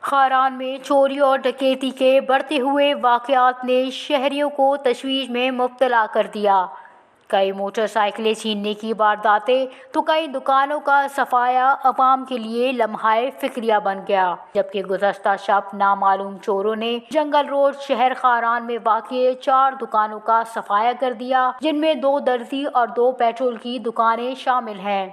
خاران میں چوری اور ڈکیتی کے بڑھتے ہوئے واقعات نے شہریوں کو تشویش میں مبتلا کر دیا۔ کئی موٹر سائیکلیں چھیننے کی وارداتیں تو کئی دکانوں کا صفایا عوام کے لیے لمحہ فکریہ بن گیا، جبکہ گزشتہ شب نامعلوم چوروں نے جنگل روڈ شہر خاران میں واقع 4 دکانوں کا صفایا کر دیا، جن میں 2 درزی اور 2 پیٹرول کی دکانیں شامل ہیں۔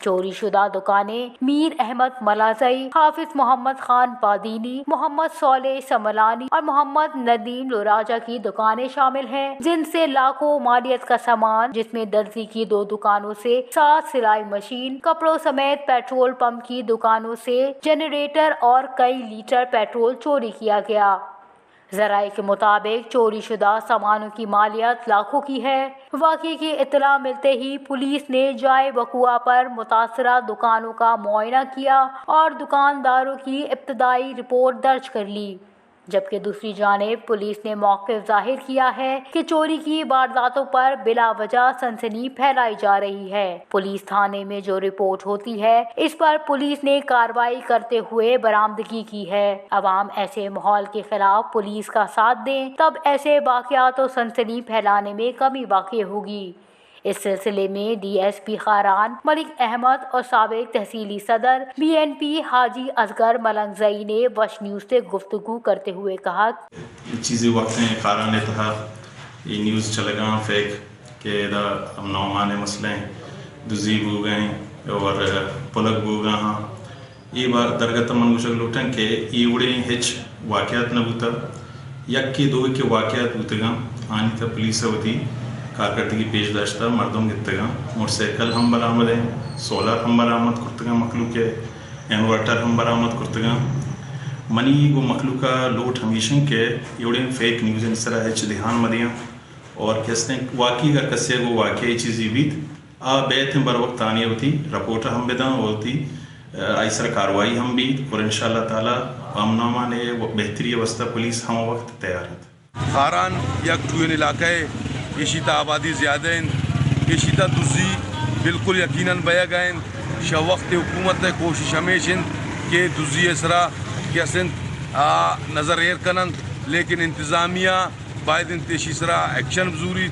چوری شدہ دکانیں میر احمد ملازئی، حافظ محمد خان بادینی، محمد صالح سملانی اور محمد ندیم لوراجا کی دکانیں شامل ہیں، جن سے لاکھوں مالیت کا سامان، جس میں درزی کی 2 دکانوں سے 7 سلائی مشین، کپڑوں سمیت پیٹرول پمپ کی دکانوں سے جنریٹر اور کئی لیٹر پیٹرول چوری کیا گیا۔ ذرائع کے مطابق چوری شدہ سامانوں کی مالیت لاکھوں کی ہے۔ واقعے کی اطلاع ملتے ہی پولیس نے جائے وقوع پر متاثرہ دکانوں کا معائنہ کیا اور دکانداروں کی ابتدائی رپورٹ درج کر لی، جبکہ دوسری جانب پولیس نے موقف ظاہر کیا ہے کہ چوری کی وارداتوں پر بلا وجہ سنسنی پھیلائی جا رہی ہے۔ پولیس تھانے میں جو رپورٹ ہوتی ہے، اس پر پولیس نے کارروائی کرتے ہوئے برآمدگی کی ہے۔ عوام ایسے ماحول کے خلاف پولیس کا ساتھ دیں، تب ایسے واقعات و سنسنی پھیلانے میں کمی واقع ہوگی۔ اس سلسلے میں D S P Kharan Malik Ahmad اور سابق تحصیلی صدر بی این پی حاجی اصغر ملنگزئی نے وش نیوز سے گفتگو کرتے ہوئے کہا چیزیں وقت ہیں خاران تھا یہ نیوز چلے گا فیک کہ دا نومان مسئلے دزی بو گئے اور پلک بو گا ہاں یہ بار درگت من گوشک لوٹن کہ یہ اڑے ہچ واقعات نہ ہوتا یک کی 2 کے واقعات ہوتے گا آنی تھا پولیس ہوتی کارکردگی پیش داشتہ مردم گتگا موٹر سائیکل ہم برآمد ہیں، سولر ہم برآمد کرتگا، مخلوق انورٹر ہم برآمد کرتگا منی وہ مخلوقہ لوٹ ہمیشہ کے یوڑے فیک نیوز ان سرا ہے دھیان مدیاں اور کسنے واقعی کا کسے وہ واقعی چیزی بھی بیت بر وقت آنی ہوتی رپورٹ ہم بداں ہوتی ایسر کاروائی ہم بھی اور انشاءاللہ تعالی امن نے بہتری وسطہ پولیس ہم وقت تیار ہے۔ خاران یک ٹوئن علاقہ ایشیتا آبادی زیادہ ہیں، ایشیتا دزی بالکل یقیناً بیا گئے شا وقت حکومت کوشش ہمیشہ کہ دزی اسرا کہ اسن نظر ایر کنن لیکن انتظامیہ باید انتشی سرا ایکشن ضروری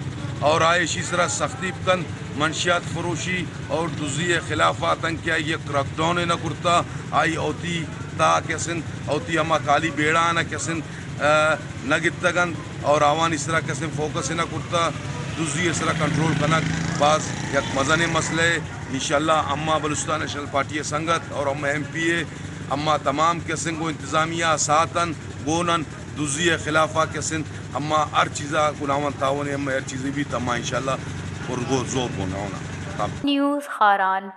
اور آئیشی سرا سختی کن منشیات فروشی اور دزی خلافات کیا یہ کریک ڈاؤن نہ کرتا آئی اوتی تا کسن اوتی ہما کالی بیڑا نہ کسن نہ گتگن اور آوان اس طرح کسن فوکس نہ کرتا دزی اس طرح کنٹرول کنک بعض یک مزن مسئلے انشاءاللہ اما بلوچستان نیشنل پارٹی سنگت اور اما ایم پی اے اما تمام کسن کو انتظامیہ ساتن گونن دزی خلافہ کسن اما ہر چیزہ گناون تعاون اما ہر چیزیں بھی تمام انشاءاللہ اور وہ زور ہونا نیوز خاران۔